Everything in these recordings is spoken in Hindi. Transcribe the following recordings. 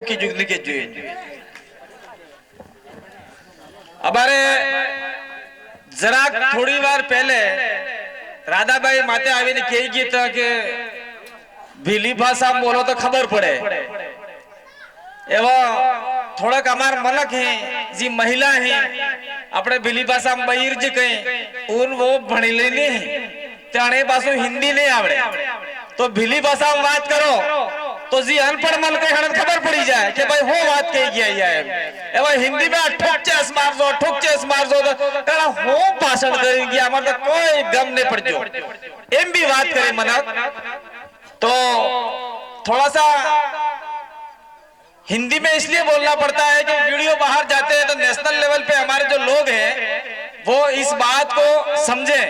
की जुगली के जुए हमारे जरा थोड़ी बार पहले राधाबाई माते आवी ने कही की था कि भीली भाषा बोलो तो खबर पड़े एवं थोड़ा कमार मलक है जी महिला है अपने भीली भाषा मयूर जी कहीं उन वो भणी लेनी है त्याने पासो हिंदी नहीं आवड़े तो भीली भाषा में बात करो तो जी अनपढ़ मन के हन खबर पड़ी जाए कि भाई हो बात कही गया है एवं हिंदी में ठुक मार दो तो करा हो भाषण करेंगे हमारे तो कोई गम नहीं पड़ जो एम भी बात करे मनक तो थोड़ा सा हिंदी में इसलिए बोलना पड़ता है कि वीडियो बाहर जाते हैं तो नेशनल लेवल पे हमारे जो लोग हैं वो इस बात को समझे।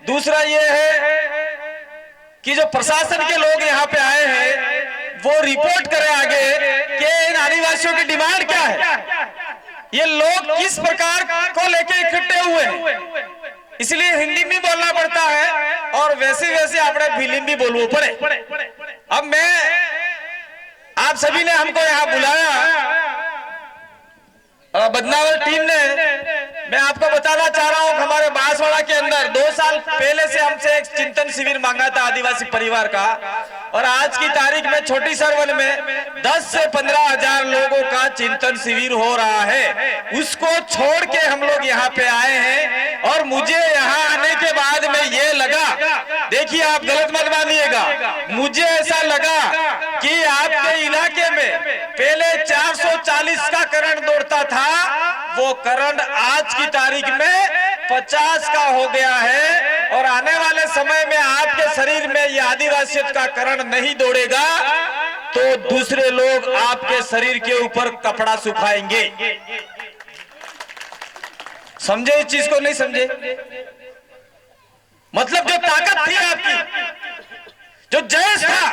दूसरा ये है कि जो प्रशासन के लोग यहाँ पे आए हैं वो रिपोर्ट करें आगे कि इन आदिवासियों की डिमांड क्या है, ये लोग किस प्रकार को लेके इकट्ठे हुए हैं, इसलिए हिंदी में बोलना पड़ता है और वैसे वैसे अपने फिल्म भी बोलना पड़े। अब मैं आप सभी ने हमको यहाँ बुलाया बदनावर टीम ने, मैं आपको बताना चाह रहा हूँ हमारे बांसवाड़ा के अंदर 2 साल पहले से हमसे एक चिंतन शिविर मांगा था आदिवासी परिवार का और आज की तारीख में छोटी सरवन में 10 से 15 हजार लोगों का चिंतन शिविर हो रहा है। उसको छोड़ के हम लोग यहाँ पे आए हैं और मुझे यहाँ आने के बाद में ये लगा, देखिए आप गलत मत मानिएगा, मुझे ऐसा लगा कि आपके इलाके में पहले 440 का करंट दौड़ता था वो करंट आज की तारीख में 50 का हो गया है और आने वाले समय में आपके शरीर में ये आदिवासियत का करंट नहीं दौड़ेगा तो दूसरे लोग आपके शरीर के ऊपर कपड़ा सुखाएंगे। समझे इस चीज को? नहीं समझे? मतलब जो ताकत थी आपकी, जो जयश था,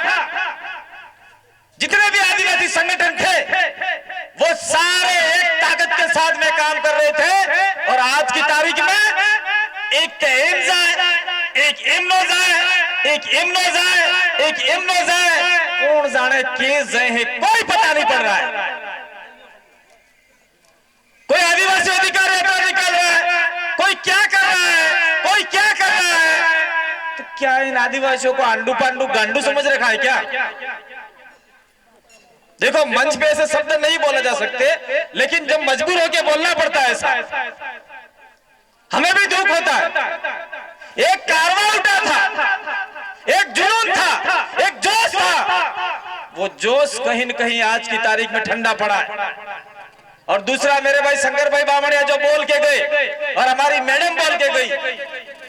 जितने भी आदिवासी संगठन थे वो सारे एक ताकत के साथ में काम कर रहे थे और आज की तारीख में एक एक एमनो जाए कौन जाने के जय है कोई पता नहीं पड़ रहा है। कोई आदिवासी अधिकार निकल रहा है, कोई क्या कर रहा है, कोई क्या कर रहा है, तो क्या इन आदिवासियों को आंडू पांडू गांडू समझ रखा है क्या? देखो मंच पे ऐसे शब्द नहीं बोला जा सकते लेकिन जब मजबूर होकर बोलना पड़ता है ऐसा, हमें भी दुख होता है। एक कारवां उठा था, एक जुनून था, एक जोश था, वो जोश कहीं न कहीं आज की तारीख में ठंडा पड़ा है। और दूसरा मेरे भाई शंकर भाई बामणिया जो बोल के गए और हमारी मैडम बोल के गई,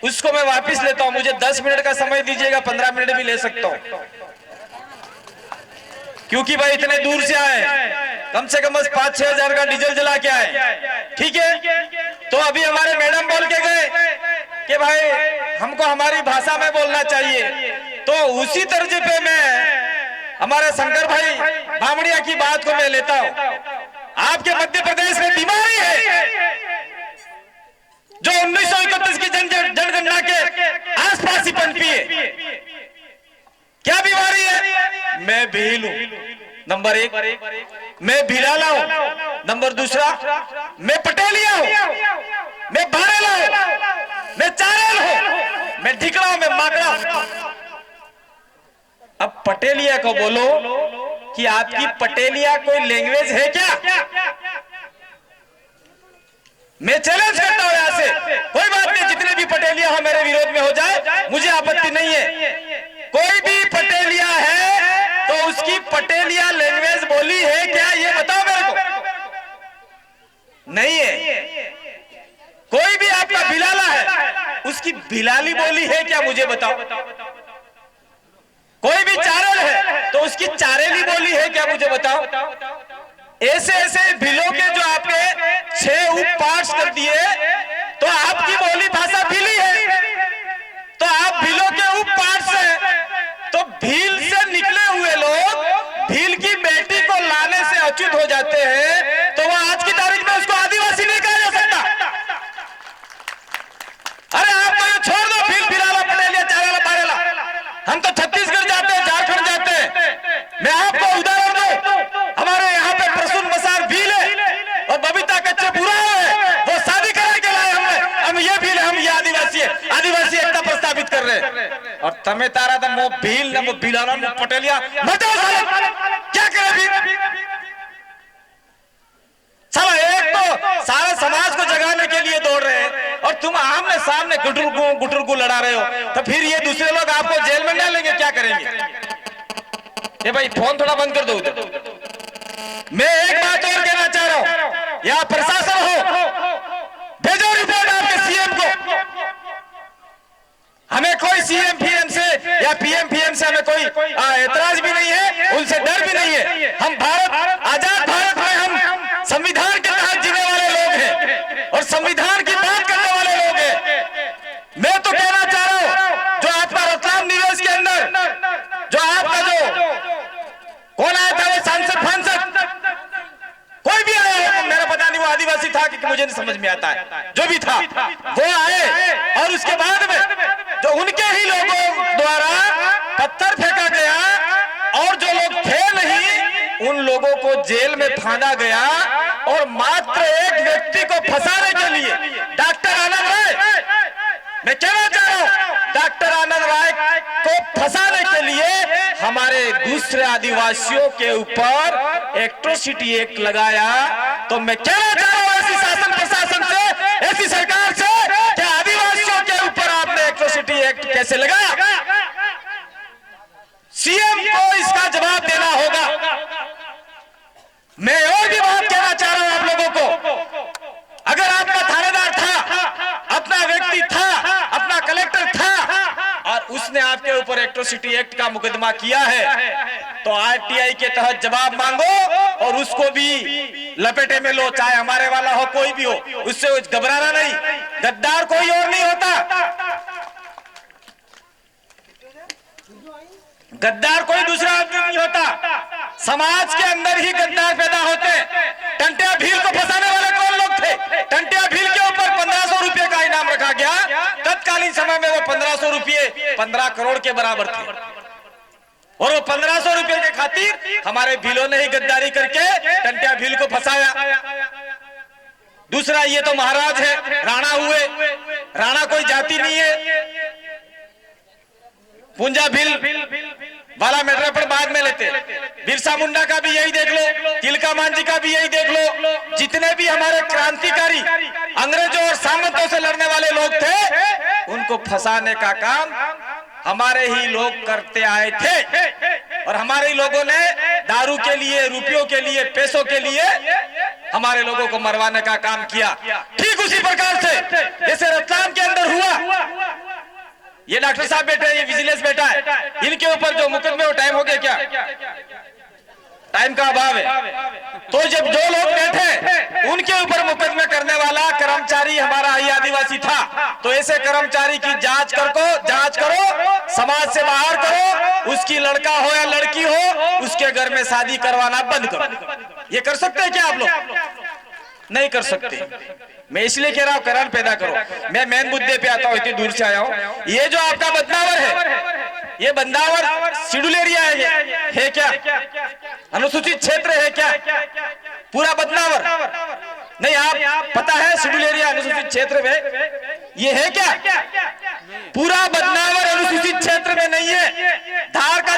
उसको मैं वापस लेता हूं। मुझे 10 मिनट का समय दीजिएगा, 15 मिनट भी ले सकता हूं क्योंकि भाई इतने दूर से आए, कम से कम 5-6 हजार का डीजल जला के आए, ठीक है। तो अभी हमारे मैडम बोल के गए कि भाई हमको हमारी भाषा में बोलना चाहिए, तो उसी तर्ज पे मैं हमारे शंकर भाई बामणिया की बात को मैं लेता हूं। आपके मध्य प्रदेश में बीमारी है जो 1931 की जनगणना के आसपास ही पनपी है। क्या बीमारी है? मैं भील हूं, नंबर 1, मैं भिलाला हूं, नंबर 2, मैं पटेलिया हूं, मैं बारेला हूं, मैं चारेल हूं, मैं ढिकड़ा हूं, मैं माकड़ा हूं। अब पटेलिया को बोलो कि आपकी पटेलिया कोई लैंग्वेज है क्या? मैं चैलेंज करता हूं यहां से, कोई बात नहीं, जितने भी पटेलिया हो मेरे विरोध में हो जाए, मुझे आपत्ति नहीं है। कोई भी पटेलिया है तो उसकी पटेलिया लैंग्वेज बोली है क्या, ये बताओ मेरे को। नहीं है। कोई भी आपका भिलाला है उसकी भिलाली बोली है क्या, मुझे बताओ। कोई भी चारेल है तो उसकी चारेली बोली है क्या, मुझे बताओ। ऐसे ऐसे भिलों के जो आपने 6 उप पार्ट्स कर दिए तो आपकी बोली भाषा भिली है, तो आप भीलों के उप पार्ट्स हैं, तो भील से निकले हुए लोग भील की बेटी को लाने से अच्युत हो जाते हैं, तो वह आज की तारीख में उसको आदिवासी नहीं कहा जा सकता। अरे आपको ये छोड़ दो, भील भिलाला पटेलिया चारेला बारेला, हम तो छत्तीसगढ़ जाते हैं, झारखंड जाते हैं। मैं आपको उदाहरण दूं, हमारे और तमे तारा था मो भील न मो बिलाना मो पटेलिया मतो साले क्या करे भी साला एक तो सारे समाज को जगाने के लिए दौड़ रहे हैं और तुम आमने सामने गुटुरगु लड़ा रहे हो, तो फिर ये दूसरे लोग आपको जेल में डालेंगे, क्या करेंगे? ये भाई फोन थोड़ा बंद कर दो उधर। मैं एक बात और कहना चाह रहा हूं, या प्रशासन हो, भेजो रिपोर्ट आपके सीएम को। हमें कोई सीएम पीएम से या पीएम पीएम से हमें कोई एतराज भी नहीं है, उनसे डर भी नहीं है। हम भारत, आजाद भारत में हम संविधान के तहत जीने वाले लोग हैं और संविधान की बात करने वाले लोग हैं। मैं तो कहना चाह रहा हूं, जो आपका रतलाम निवेश के अंदर जो आपका जो कौन आया था, वो सांसद कोई भी आया हो, मेरा पता नहीं वो आदिवासी था कि मुझे नहीं समझ में आता है, जो भी था वो आए और उसके बाद में जो उनके ही लोगों द्वारा पत्थर फेंका गया और जो लोग थे नहीं उन लोगों को जेल में फांदा गया और मात्र एक व्यक्ति को फंसाने के लिए डॉक्टर आनंद राय, मैं कहना चाह रहा हूं, डॉक्टर आनंद राय को फंसाने के लिए हमारे दूसरे आदिवासियों के ऊपर एट्रोसिटी एक्ट लगाया। तो मैं कहना चाह रहा हूं ऐसी शासन प्रशासन से, ऐसी सरकार से, क्या आदिवासियों के ऊपर आपने एट्रोसिटी एक्ट कैसे लगाया? सीएम को इसका जवाब देना होगा। मैं और भी बात कहना चाह रहा हूं आप लोगों को, अगर आपका थानेदार था, अपना व्यक्ति था, अपना कलेक्टर था और उसने आपके ऊपर एट्रोसिटी एक्ट का मुकदमा किया है, तो आरटीआई के तहत जवाब मांगो और उसको भी लपेटे में लो, चाहे हमारे वाला हो कोई भी हो, उससे घबराना नहीं। गद्दार कोई और नहीं होता, गद्दार कोई दूसरा आदमी नहीं होता, समाज के अंदर ही गद्दार पैदा होते। टंटिया भील को फंसाने वाले कौन लोग थे? टंटिया भील के ऊपर 1500 रुपए का इनाम रखा गया, तत्कालीन समय में वो 1500 रुपए 15 करोड़ के बराबर थे और वो 1500 रुपए के खातिर हमारे भीलों ने ही गद्दारी करके टंटिया भील को फंसाया। दूसरा, ये तो महाराज है, राणा हुए, राणा कोई जाति नहीं है, पूंजा भील वाला मैटर पर बाद में लेते। बिरसा मुंडा का भी यही देख लो, तिलका मांझी का भी यही देख लो, जितने भी हमारे क्रांतिकारी अंग्रेजों और सामंतों से लड़ने वाले लोग थे, उनको फंसाने का काम हमारे ही लोग करते आए थे और हमारे ही लोगों ने दारू के लिए, रुपयों के लिए, पैसों के लिए हमारे लोगों को मरवाने का काम किया। ठीक उसी प्रकार से जैसे रतलाम के अंदर हुआ, ये डॉक्टर साहब बैठे हैं, ये विजिलेंस बैठा है, इनके ऊपर जो मुकदमे हो, टाइम हो गया क्या? टाइम का अभाव है। तो जब जो लोग बैठे उनके ऊपर मुकदमे करने वाला कर्मचारी हमारा ही आदिवासी था, तो ऐसे कर्मचारी की जांच करो, समाज से बाहर करो, उसकी लड़का हो या लड़की हो, उसके घर में शादी करवाना बंद करो। ये कर सकते हैं क्या आप लोग? नहीं कर सकते। मैं इसलिए कह रहा हूं करण पैदा करो। मैं मेन मुद्दे पे आता हूं, इतनी दूर से आया हूं। ये जो आपका बदनावर है, ये बंदावर शेड्यूल एरिया है क्या? अनुसूचित क्षेत्र है क्या? पूरा बदनावर नहीं, आप पता है शेड्यूल एरिया अनुसूचित क्षेत्र में ये है क्या? पूरा बदनावर अनुसूचित क्षेत्र में नहीं है, धार का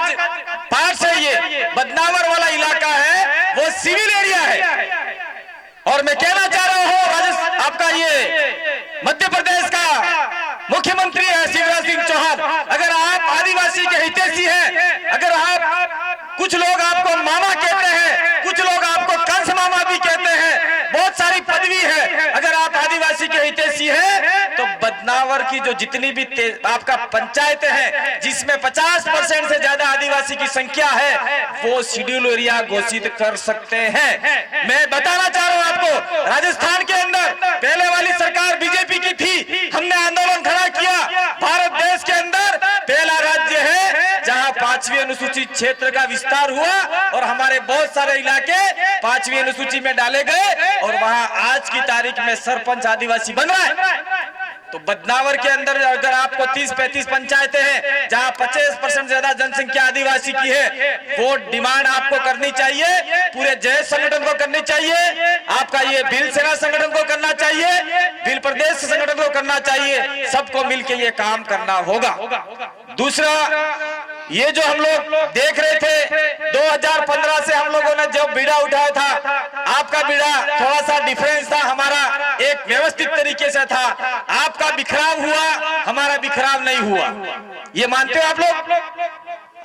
पार्ट है, ये बदनावर वाला इलाका है, वो सिविल एरिया है। और मैं कहना चाह रहा हूं, राजस्थान आपका ये मध्य प्रदेश का मुख्यमंत्री है शिवराज सिंह चौहान, अगर आप आदिवासी के हितैषी हैं, अगर आप, कुछ लोग आपको मामा कहते हैं, कुछ लोग आपको कंस मामा भी कहते हैं, बहुत सारी पदवी है, अगर आप आदिवासी के हितैषी हैं, तो बदनावर की जो जितनी भी आपका पंचायतें हैं, जिसमें 50% से ज्यादा आदिवासी की संख्या है, वो शेड्यूल एरिया घोषित कर सकते हैं। मैं बताना चाह रहा हूं आपको, राजस्थान के अंदर पहले वाली सरकार बीजेपी की थी, हमने आंदोलन खड़ा किया, भारत देश के अंदर पहला राज्य है जहां 5वीं अनुसूचित क्षेत्र का विस्तार हुआ और हमारे बहुत सारे इलाके 5वीं अनुसूची में डाले गए और वहां आज की तारीख में सरपंच आदिवासी बन रहा है। तो बदनावर के अंदर अगर आपको 30-35 पंचायतें हैं जहां 50% ज्यादा जनसंख्या आदिवासी की है, वो डिमांड आपको करनी चाहिए, पूरे जय संगठन को करनी चाहिए, आपका ये भील सेना संगठन को करना चाहिए, भील प्रदेश संगठन को करना चाहिए, सबको मिलकर ये काम करना होगा। दूसरा, ये जो हम लोग देख रहे थे 2015 से हम लोगों ने जो बीड़ा उठाया था, आपका बीड़ा थोड़ा सा डिफरेंस था, हमारा एक व्यवस्थित तरीके से था, आपका बिखराव हुआ, हमारा बिखराव नहीं हुआ। ये मानते हो आप लोग?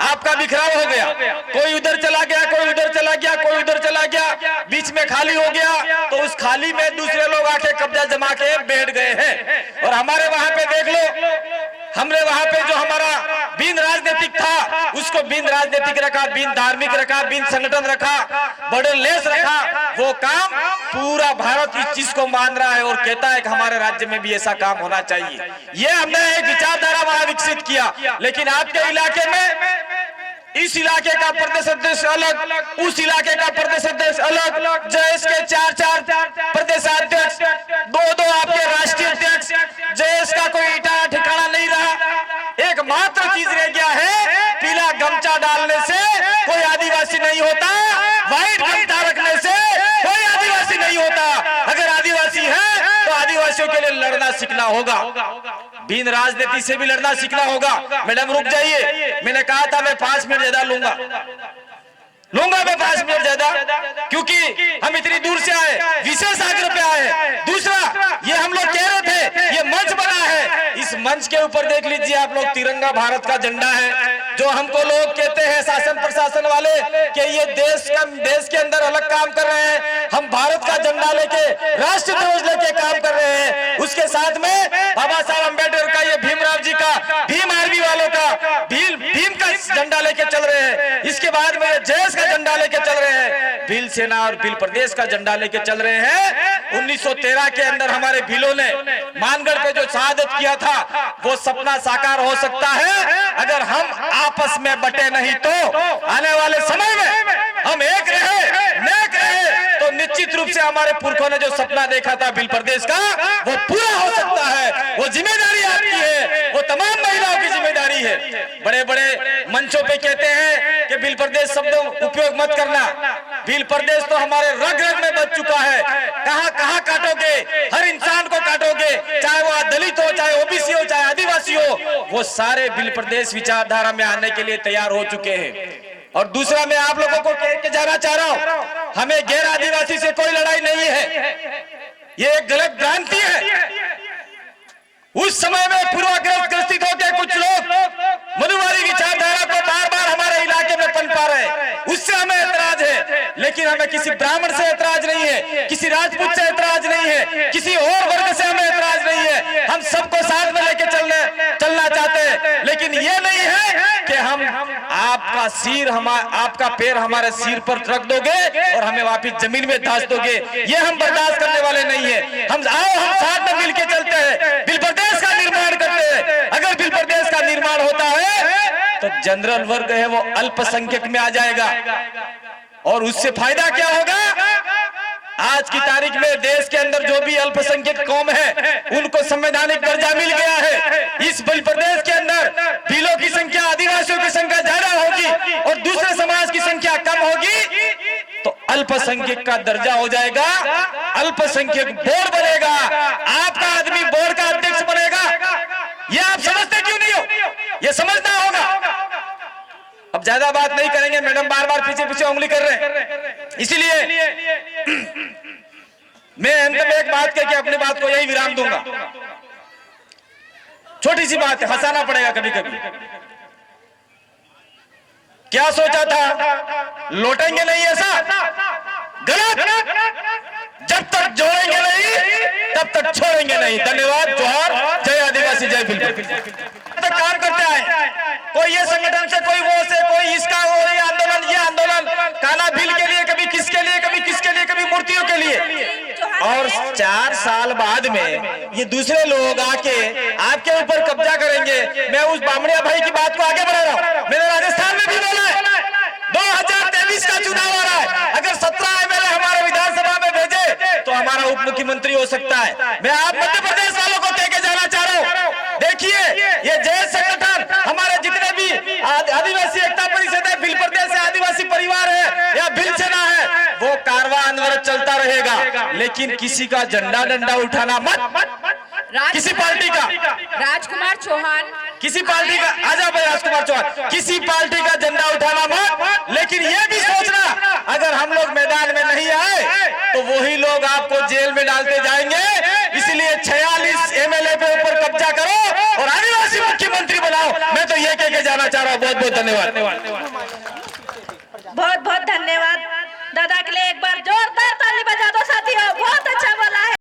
आपका बिखराव हो गया, कोई उधर चला गया, कोई उधर चला गया, कोई उधर चला गया, बीच में खाली हो गया, तो उस खाली में दूसरे लोग आके कब्जा जमा के बैठ गए हैं। और हमारे वहां पे देख लो, हमने वहां पे जो हमारा बिन राजनीतिक था उसको बिन राजनीतिक रखा, बिन धार्मिक रखा, बिन संगठन रखा, बॉर्डर लेस रखा। वो काम पूरा भारत इस चीज को मान रहा है और कहता है कि हमारे राज्य में भी ऐसा काम होना चाहिए। ये हमने एक विचारधारा वहां विकसित किया। लेकिन आपके इलाके में इस इलाके का प्रदेश अध्यक्ष अलग, उस इलाके का प्रदेश अध्यक्ष अलग, जयेश के 4 प्रदेशाध्यक्ष, 2 आपके राष्ट्रीय अध्यक्ष, जयेश का कोई ठिकाना नहीं रहा। एकमात्र चीज रह गया है, पीला गमछा डालने से कोई आदिवासी नहीं होता, व्हाइट गमछा रखने से कोई आदिवासी नहीं होता। अगर आदिवासी है तो आदिवासियों के लिए लड़ना सीखना होगा, बिन राजनीति से भी लड़ना सीखना होगा। मैडम रुक जाइए, मैंने कहा था मैं 5 मिनट ज्यादा लूंगा मैं 5 मिनट ज्यादा, क्योंकि हम इतनी दूर से आए, विशेष आग्रह पे आए। दूसरा, ये हम लोग कह रहे थे, ये मंच बना है, इस मंच के ऊपर देख लीजिए आप लोग, तिरंगा भारत का झंडा है। जो हमको लोग कहते हैं शासन प्रशासन वाले कि ये देश के अंदर अलग काम कर रहे हैं, हम भारत का झंडा लेके, राष्ट्रध्वज लेके काम कर रहे हैं। उसके साथ में बाबा साहब अम्बेडकर का, ये भीमराव जी का, भीम आर्मी वालों का, भीम का झंडा लेके चल रहे हैं। इसके बाद में जयेश का झंडा लेके चल रहे हैं, भील सेना और भील प्रदेश का झंडा लेके चल रहे हैं। 1913 के अंदर हमारे भीलों ने मानगढ़ पे जो शहादत किया था, वो सपना साकार हो सकता है अगर हम आपस में बटे नहीं तो। आने वाले समय में हम एक रहे, नेक रहे, तो निश्चित रूप से हमारे पुरखों ने जो सपना देखा था भील प्रदेश का, वो पूरा हो सकता है। वो जिम्मेदारी आपकी है, वो तमाम महिलाओं की जिम्मेदारी है। बड़े बड़े मंचों पे कहते हैं कि भील प्रदेश शब्द उपयोग मत करना। भील प्रदेश तो हमारे रग रग में बच चुका है। कहां कहां काटोगे, हर इंसान को काटोगे, चाहे वो दलित हो, चाहे ओबीसी हो, चाहे आदिवासी हो, वो सारे भील प्रदेश विचारधारा में आने के लिए तैयार हो चुके हैं। और दूसरा, मैं आप लोगों को कह के जाना चाह रहा हूं, हमें गैर आदिवासी से कोई लड़ाई नहीं है, ये एक गलत भ्रांति है। उस समय में पूर्वाग्रह ग्रसित होकर कुछ लोग मनुवादी विचारधारा को बार बार हमारे इलाके में पनपा रहे हैं, उससे हमें ऐतराज है। लेकिन हमें किसी ब्राह्मण से ऐतराज नहीं है, किसी राजपूत से ऐतराज नहीं है, किसी और वर्ग से हमें ऐतराज नहीं है। हम सबको साथ में लेके चलना चाहते हैं। लेकिन ये नहीं है कि हम आपका सिर, आपका पैर हमारे सिर पर रख दोगे और हमें वापिस जमीन में धंस दोगे, ये हम बर्दाश्त करने वाले नहीं है। हम साथ में मिलकर चलते हैं, भील प्रदेश का निर्माण करते हैं। अगर भील प्रदेश का निर्माण होता है तो जनरल वर्ग है वो अल्पसंख्यक में आ जाएगा, और उससे फायदा क्या होगा? आज की तारीख में देश के अंदर जो भी अल्पसंख्यक कौम है, उनको संवैधानिक दर्जा मिल गया है। इस भील प्रदेश के अंदर भीलों की संख्या, आदिवासियों की संख्या ज्यादा होगी और दूसरे समाज की संख्या कम होगी, तो अल्पसंख्यक का दर्जा हो जाएगा, अल्पसंख्यक बोर्ड बनेगा, आपका आदमी बोर्ड का अध्यक्ष बनेगा। ये आप समझते क्यों नहीं हो? ये समझना होगा। अब ज्यादा बात नहीं करेंगे, मैडम बार बार पीछे पीछे उंगली कर रहे हैं, इसीलिए मैं अंत में एक बात करके अपनी बात को यही विराम दूंगा। छोटी सी बात है, हंसाना पड़ेगा कभी कभी। क्या सोचा था, लौटेंगे नहीं ऐसा? गलत। जब तक जोड़ेंगे नहीं तब तक छोड़ेंगे नहीं। धन्यवाद। जोहार। जय आदिवासी, जय भील। तक काम करते आए, कोई ये संगठन से, कोई वो से, कोई इसका हो, ये आंदोलन काला भील के लिए, कभी किसके लिए, कभी किसके लिए, कभी मूर्तियों के लिए। और 4 साल बाद में ये दूसरे लोग आके आपके ऊपर कब्जा करेंगे। मैं उस बामणिया भाई की बात को आगे बढ़ा रहा हूं। मैंने राजस्थान में भी बोला है, 2023 का चुनाव आ रहा है, अगर 17 एमएलए हमारे विधानसभा में भेजे तो हमारा उप मुख्यमंत्री हो सकता है। मैं आप मध्य प्रदेश वालों को कह के जाना चाहता हूं, व्रत चलता रहेगा, लेकिन किसी का झंडा डंडा उठाना मत। किसी पार्टी का राजकुमार चौहान, किसी पार्टी का, आजा भाई राजकुमार चौहान, किसी पार्टी का झंडा उठाना मत, लेकिन ये भी सोचना अगर हम लोग मैदान में नहीं आए तो वही लोग आपको जेल में डालते जाएंगे। इसलिए 46 एमएलए पे ऊपर कब्जा करो और आदिवासी मुख्यमंत्री बनाओ। मैं तो ये कह के जाना चाह रहा हूँ। बहुत बहुत धन्यवाद। बहुत बहुत धन्यवाद दादा के लिए। एक बार जोरदार ताली बजा दो साथियों, बहुत अच्छा।